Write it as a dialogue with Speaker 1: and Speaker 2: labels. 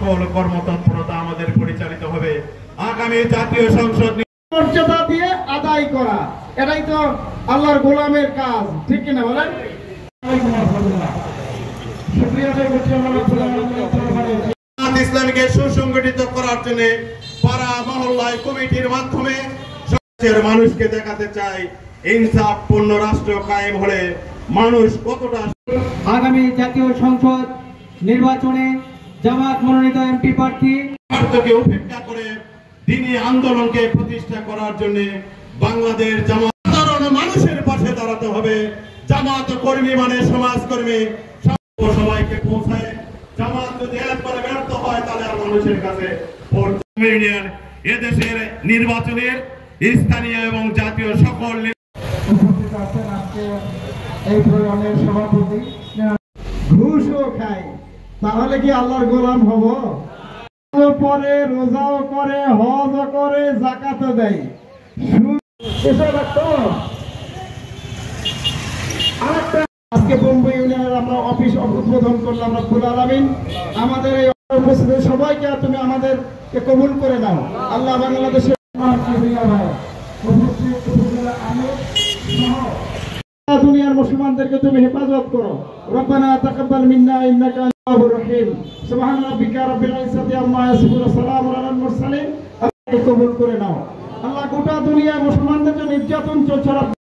Speaker 1: সকল কর্মতৎপরতা আমাদের পরিচালিত হবে। আগামী জাতীয় সংসদ
Speaker 2: মর্যাদা দিয়ে আদায় করা, এটাই তো আল্লাহর গোলামের কাজ, ঠিক কিনা বলেন?
Speaker 1: ইসলামকে সুসংগঠিত করার জন্য পাড়া মহল্লায় কমিটির মাধ্যমে মানুষকে দেখাতে চাই ইনসাফপূর্ণ রাষ্ট্র কায়েম হলে মানুষ কতটা।
Speaker 3: আগামী জাতীয় সংসদ নির্বাচনে জামাত মনোনীত এমপি প্রার্থী
Speaker 1: উপেক্ষা করে দিনী আন্দোলনকে প্রতিষ্ঠা করার জন্য বাংলাদেশ জামাত সাধারণ মানুষের পাশে দাঁড়াতে হবে। জামাত কর্মী মানে সমাজকর্মী, সবাইকে পৌঁছায়। জামাত যদি একবার ব্যর্থ হয় তাহলে আর মানুষের কাছে ইউনিয়ন এদেশের নির্বাচনের স্থানীয় এবং জাতীয় সকল
Speaker 2: সভাপতি ঘুষও খায়, তাহলে কি আল্লাহর গোলাম হব? পরে রোজাও করে, হজও করে, যাকাতও দেয়। আজকে বোম্বে ইউনিয়নের আমরা অফিস উদ্বোধন করলাম রব্বুল আলামিন। আমাদের এই উপস্থিত সবাইকে তুমি আমাদেরকে কবুল করে নাও আল্লাহ। বাংলাদেশের দুনিয়ার মুসলমানদেরকে তুমি হেফাজত করো। রব্বানা তাকাব্বাল মিন্না ইন্নাকা আনতার রহিম। সুবহান রাব্বিকা রাব্বিল ইজ্জাতি আম্মা ইয়াসিফুন, সালামুন আলাল মুরসালিন। কবুল করে নাও আল্লাহ। গোটা দুনিয়ার মুসলমানদের জন্য নির্যাতন চলছে।